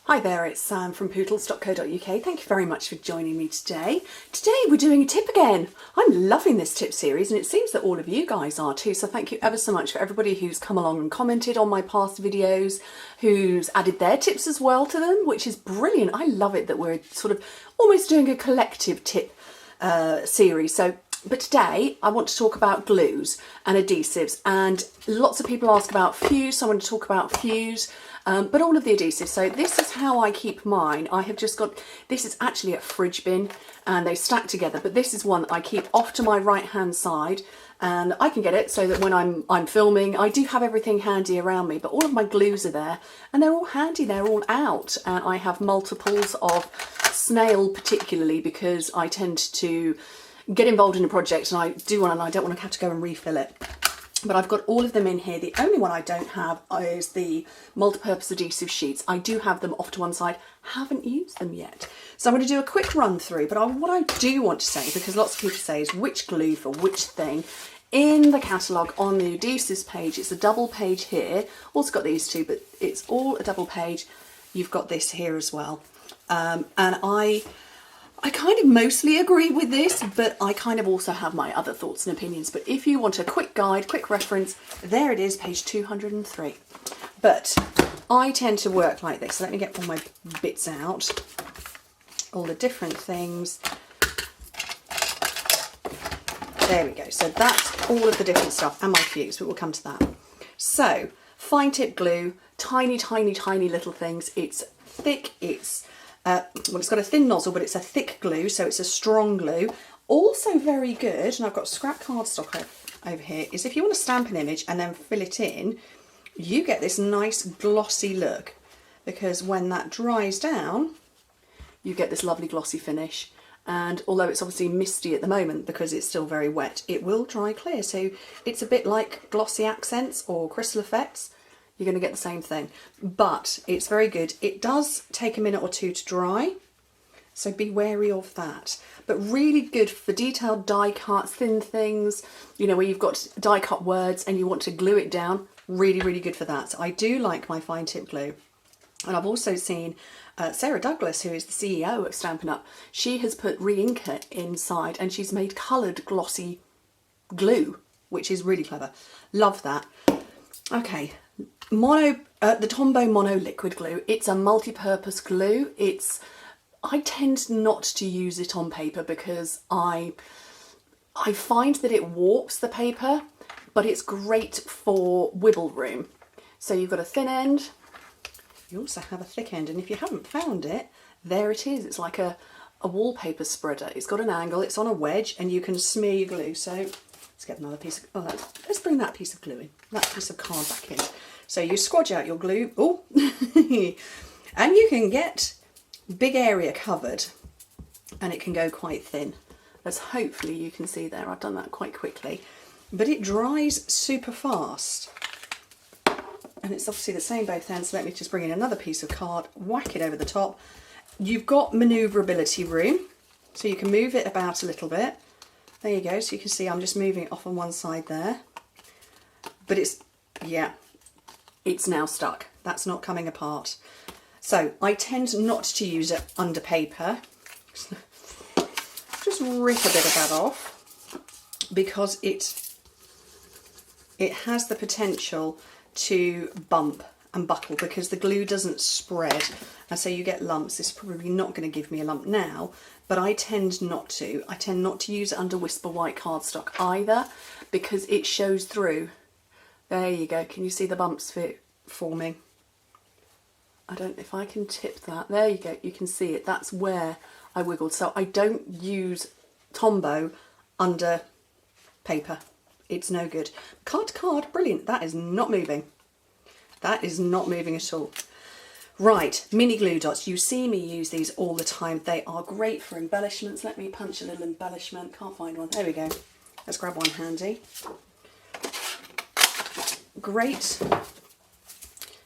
Hi there, it's Sam from Pootles.co.uk. Thank you very much for joining me today. Today we're doing a tip again. I'm loving this tip series and it seems that all of you guys are too, so thank you ever so much for everybody who's come along and commented on my past videos, who's added their tips as well to them, which is brilliant. I love it that we're sort of almost doing a collective tip series. But today I want to talk about glues and adhesives, and lots of people ask about fuse, so I want to talk about fuse. But all of the adhesives. So this is how I keep mine. I have just got, this is actually a fridge bin and they stack together, but this is one that I keep off to my right hand side, and I can get it so that when I'm filming, I do have everything handy around me, but all of my glues are there and they're all handy, they're all out. And I have multiples of Snail, particularly because I tend to get involved in a project and I don't want to have to go and refill it. But I've got all of them in here. The only one I don't have is the multi-purpose adhesive sheets. I do have them off to one side, haven't used them yet. So I'm going to do a quick run through, but what I do want to say, because lots of people say, is which glue for which thing. In the catalogue on the adhesives page, it's a double page here. Also got these two, but it's all a double page. You've got this here as well. And I kind of mostly agree with this, but I kind of also have my other thoughts and opinions. But if you want a quick guide, quick reference, there it is, page 203. But I tend to work like this. So let me get all my bits out, all the different things. There we go. So that's all of the different stuff and my fuse, but we'll come to that. So fine tip glue, tiny, tiny, tiny little things. It's thick, well, it's got a thin nozzle, but it's a thick glue, so it's a strong glue. Also very good, and I've got scrap cardstock over here, is if you want to stamp an image and then fill it in, you get this nice glossy look, because when that dries down, you get this lovely glossy finish. And although it's obviously misty at the moment because it's still very wet, it will dry clear. So it's a bit like glossy accents or crystal effects. You're going to get the same thing, but it's very good. It does take a minute or two to dry, so be wary of that. But really good for detailed die cuts, thin things, you know, where you've got die cut words and you want to glue it down. Really, really good for that. So I do like my fine tip glue. And I've also seen Sarah Douglas, who is the CEO of Stampin' Up. She has put re-inker inside and she's made coloured glossy glue, which is really clever. Love that. Okay. The Tombow Mono liquid glue. It's a multi-purpose glue. I tend not to use it on paper because I find that it warps the paper, but it's great for wiggle room. So you've got a thin end, you also have a thick end, and if you haven't found it, there it is. It's like a wallpaper spreader. It's got an angle, it's on a wedge, and you can smear your glue. So let's get another piece of, let's bring that piece of glue in, that piece of card back in. So you squodge out your glue, and you can get big area covered and it can go quite thin, as hopefully you can see there. I've done that quite quickly, but it dries super fast. And it's obviously the same both ends. So let me just bring in another piece of card, whack it over the top. You've got manoeuvrability room, so you can move it about a little bit. There you go, so you can see I'm just moving it off on one side there. But it's now stuck. That's not coming apart. So I tend not to use it under paper. Just rip a bit of that off because it has the potential to bump and buckle because the glue doesn't spread, and so you get lumps. It's probably not going to give me a lump now, but I tend not to. I tend not to use it under Whisper White cardstock either because it shows through. There you go. Can you see the bumps forming? I don't know if I can tip that. There you go. You can see it. That's where I wiggled. So I don't use Tombow under paper. It's no good. Card to card, brilliant. That is not moving. That is not moving at all. Right, mini glue dots. You see me use these all the time. They are great for embellishments. Let me punch a little embellishment. Can't find one. There we go. Let's grab one handy. Great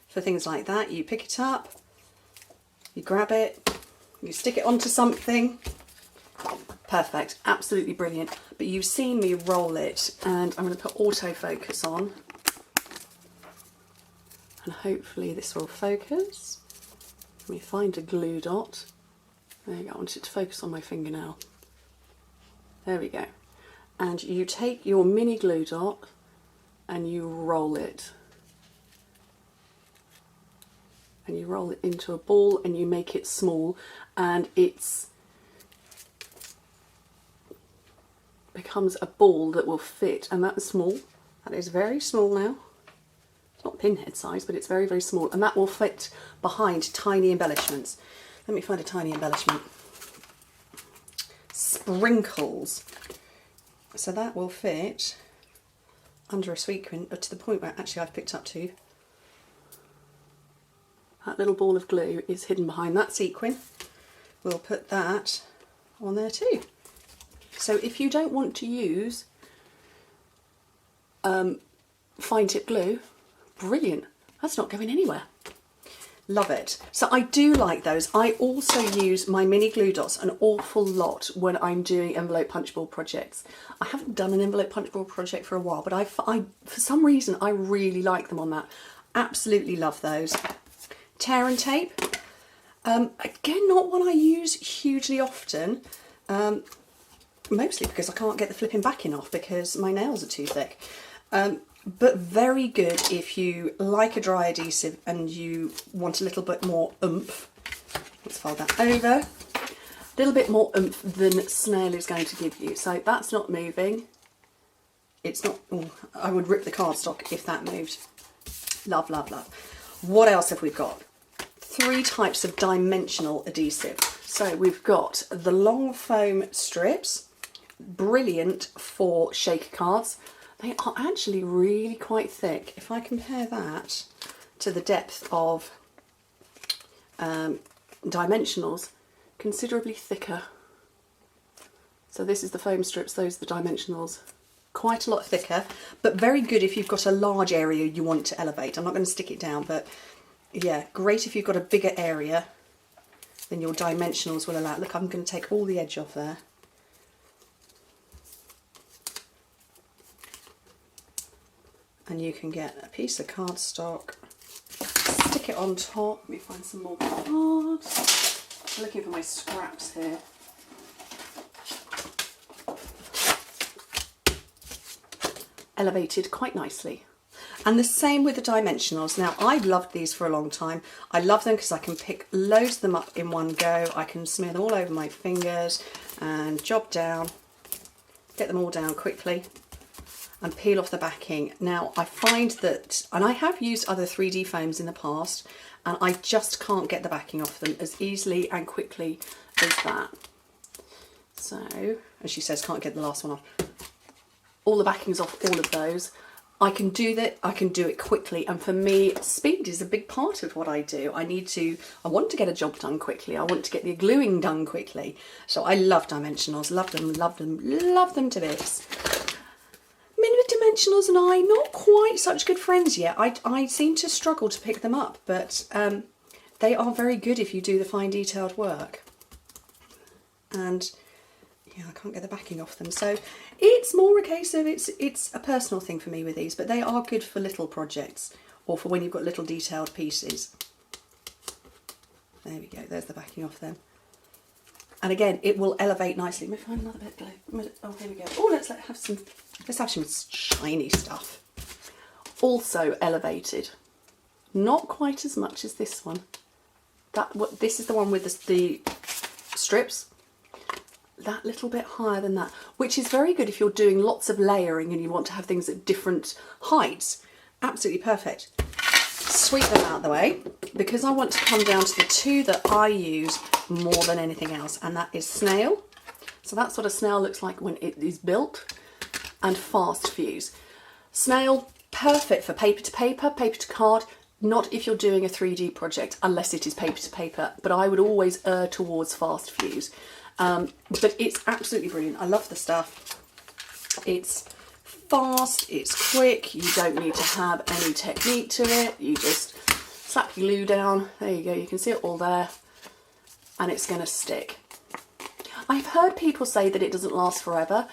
for things like that. You pick it up, you grab it, you stick it onto something. Perfect, absolutely brilliant. But you've seen me roll it, and I'm going to put autofocus on, and hopefully this will focus. Let me find a glue dot. There you go, I want it to focus on my fingernail. There we go. And you take your mini glue dot and you roll it. And you roll it into a ball and you make it small, and it's becomes a ball that will fit, and that's small. That is very small now. It's not pinhead size, but it's very, very small, and that will fit behind tiny embellishments. Let me find a tiny embellishment. Sprinkles. So that will fit under a sequin, but to the point where actually I've picked up two. That little ball of glue is hidden behind that sequin. We'll put that on there too. So if you don't want to use fine tip glue, brilliant. That's not going anywhere. Love it. So I do like those. I also use my mini glue dots an awful lot when I'm doing envelope punchboard projects. I haven't done an envelope punchboard project for a while, but I for some reason I really like them on that. Absolutely love those. Tear and tape. Again, not one I use hugely often. Mostly because I can't get the flipping backing off because my nails are too thick. But very good if you like a dry adhesive and you want a little bit more oomph. Let's fold that over. A little bit more oomph than Snail is going to give you. So that's not moving. It's not, oh, I would rip the cardstock if that moved. Love, love, love. What else have we got? 3 types of dimensional adhesive. So we've got the long foam strips, brilliant for shaker cards. They are actually really quite thick. If I compare that to the depth of dimensionals, considerably thicker. So this is the foam strips, those are the dimensionals. Quite a lot thicker, but very good if you've got a large area you want to elevate. I'm not going to stick it down, but yeah, great if you've got a bigger area than your dimensionals will allow. Look, I'm going to take all the edge off there. And you can get a piece of cardstock, stick it on top. Let me find some more cards. I'm looking for my scraps here. Elevated quite nicely. And the same with the dimensionals. Now, I've loved these for a long time. I love them because I can pick loads of them up in one go. I can smear them all over my fingers and job down, get them all down quickly and peel off the backing. Now, I find that, and I have used other 3D foams in the past, and I just can't get the backing off them as easily and quickly as that. So, as she says, can't get the last one off. All the backing's off all of those. I can do that, I can do it quickly, and for me, speed is a big part of what I do. I want to get a job done quickly, I want to get the gluing done quickly. So I love dimensionals, love them, love them, love them to bits. Dimensionals and I, not quite such good friends yet. I seem to struggle to pick them up, but they are very good if you do the fine detailed work. And yeah, I can't get the backing off them, so it's more a case of it's a personal thing for me with these, but they are good for little projects or for when you've got little detailed pieces. There we go, there's the backing off them. And again, it will elevate nicely. Let me find another bit of glue. Oh, here we go. Oh, let's have some shiny stuff. Also elevated. Not quite as much as this one. This is the one with the strips. That little bit higher than that, which is very good if you're doing lots of layering and you want to have things at different heights. Absolutely perfect. Sweep them out of the way because I want to come down to the 2 that I use more than anything else, and that is Snail. So that's what a Snail looks like when it is built, and Fast Fuse. Snail, perfect for paper to paper, paper to card, not if you're doing a 3D project unless it is paper to paper, but I would always err towards Fast Fuse. But it's absolutely brilliant. I love the stuff. It's fast, it's quick, you don't need to have any technique to it. You just slap your glue down. There you go, you can see it all there, and it's going to stick. I've heard people say that it doesn't last forever.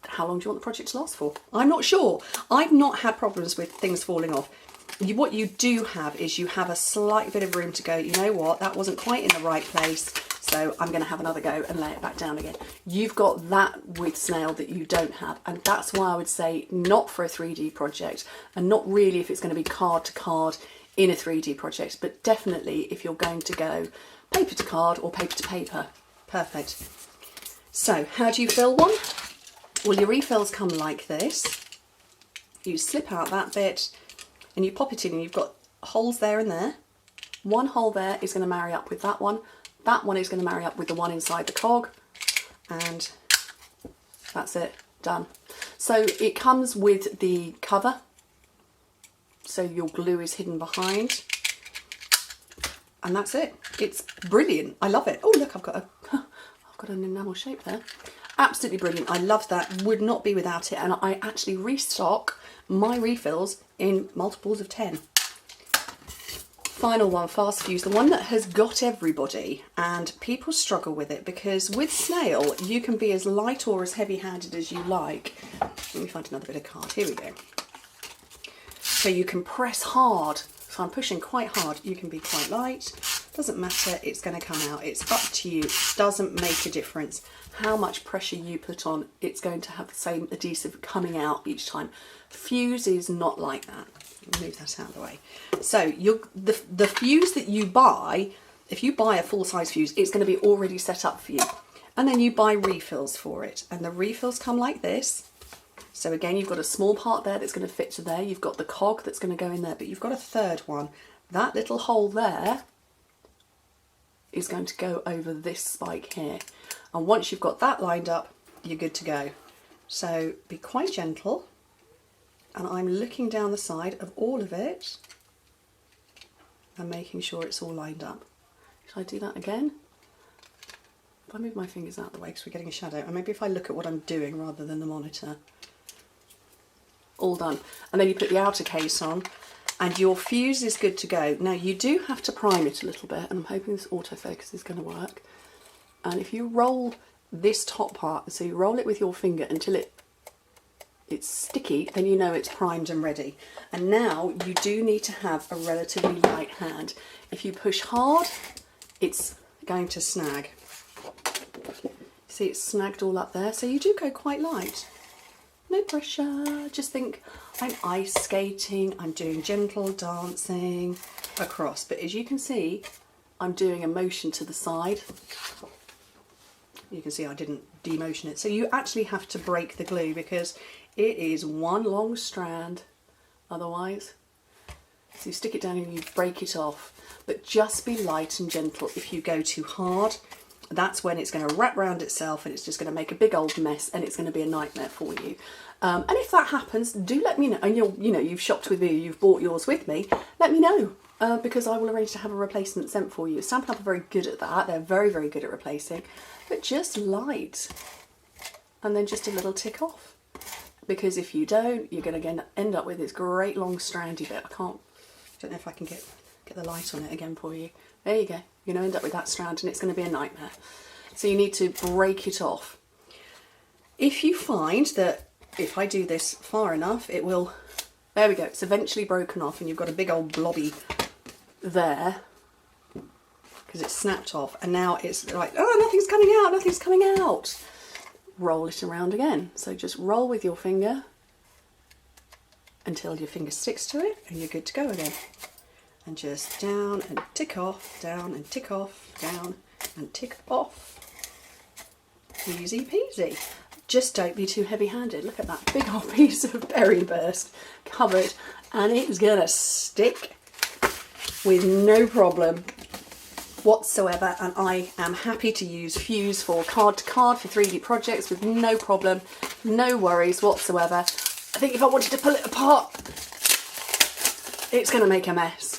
How long do you want the project to last for? I'm not sure. I've not had problems with things falling off. what you do have is you have a slight bit of room to go, you know what, that wasn't quite in the right place, so I'm going to have another go and lay it back down again. You've got that with Snail that you don't have, and that's why I would say not for a 3D project, and not really if it's going to be card to card in a 3D project, but definitely if you're going to go paper to card or paper to paper. Perfect. So how do you fill one? Well, your refills come like this. You slip out that bit and you pop it in, and you've got holes there and there. One hole there is going to marry up with that one. That one is going to marry up with the one inside the cog, and that's it, done. So it comes with the cover, so your glue is hidden behind, and that's it. It's brilliant. I love it. Oh look, I've got an enamel shape there. Absolutely brilliant. I love that. Would not be without it, and I actually restock my refills in multiples of 10. Final one, fast fuse, the one that has got everybody, and people struggle with it because with Snail you can be as light or as heavy handed as you like. Let me find another bit of card. Here we go. So you can press hard. So I'm pushing quite hard. You can be quite light. Doesn't matter, it's going to come out. It's up to you. It doesn't make a difference how much pressure you put on. It's going to have the same adhesive coming out each time. Fuse is not like that. Move that out of the way. So the fuse that you buy, if you buy a full-size fuse, it's going to be already set up for you. And then you buy refills for it. And the refills come like this. So again, you've got a small part there that's going to fit to there. You've got the cog that's going to go in there, but you've got a third one. That little hole there is going to go over this spike here. And once you've got that lined up, you're good to go. So be quite gentle. And I'm looking down the side of all of it and making sure it's all lined up. Should I do that again? If I move my fingers out of the way because we're getting a shadow, and maybe if I look at what I'm doing rather than the monitor. All done. And then you put the outer case on and your fuse is good to go. Now you do have to prime it a little bit, and I'm hoping this autofocus is going to work. And if you roll this top part, so you roll it with your finger until it's sticky, then you know it's primed and ready. And now you do need to have a relatively light hand. If you push hard, it's going to snag. See, it's snagged all up there, so you do go quite light. No pressure, just think I'm ice skating, I'm doing gentle dancing across. But as you can see, I'm doing a motion to the side. You can see I didn't demotion it. So you actually have to break the glue because it is one long strand otherwise. So you stick it down and you break it off. But just be light and gentle. If you go too hard, that's when it's going to wrap around itself and it's just going to make a big old mess and it's going to be a nightmare for you. And if that happens, do let me know. And you've shopped with me, you've bought yours with me. Let me know because I will arrange to have a replacement sent for you. Stampin' Up are very good at that. They're very, very good at replacing. But just light and then just a little tick off. Because if you don't, you're going to end up with this great long strandy bit. I don't know if I can get the light on it again for you. There you go. You're going to end up with that strand and it's going to be a nightmare. So you need to break it off. If you find that if I do this far enough, it will, there we go, it's eventually broken off and you've got a big old blobby there because it's snapped off and now it's like, oh, nothing's coming out, nothing's coming out. Roll it around again. So just roll with your finger until your finger sticks to it and you're good to go again. And just down and tick off, down and tick off, down and tick off. Easy peasy. Just don't be too heavy handed. Look at that big old piece of berry burst covered and it's gonna stick with no problem whatsoever. And I am happy to use fuse for card to card for 3D projects with no problem, no worries whatsoever. I think if I wanted to pull it apart, it's gonna make a mess.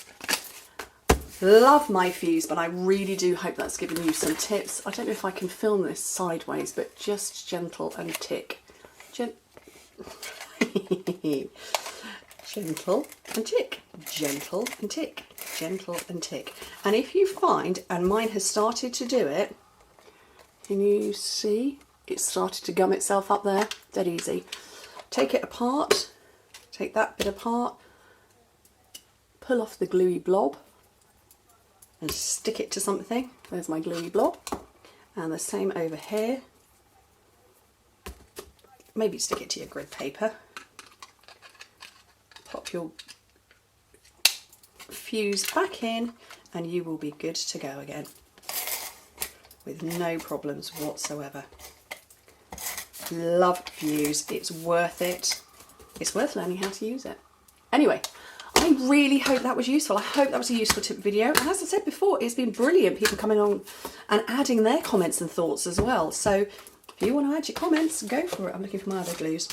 Love my fuse, but I really do hope that's given you some tips. I don't know if I can film this sideways, but just gentle and tick. Gentle and tick. Gentle and tick. Gentle and tick. And if you find, and mine has started to do it, can you see? It's started to gum itself up there. Dead easy. Take it apart. Take that bit apart. pull off the gluey blob and stick it to something. There's my gluey blob. And the same over here. Maybe stick it to your grid paper. Pop your fuse back in and you will be good to go again with no problems whatsoever. Love fuse, it's worth it. It's worth learning how to use it. Anyway, I really hope that was useful. I hope that was a useful tip video. And as I said before, it's been brilliant, people coming on and adding their comments and thoughts as well. So if you want to add your comments, go for it. I'm looking for my other glues.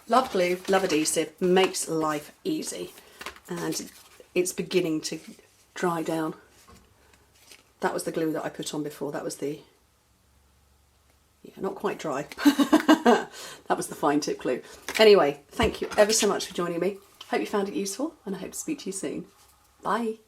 Love glue, love adhesive, makes life easy. And it's beginning to dry down. That was the glue that I put on before. That was the, yeah, not quite dry. That was the fine tip glue. Anyway, thank you ever so much for joining me. Hope you found it useful and I hope to speak to you soon. Bye.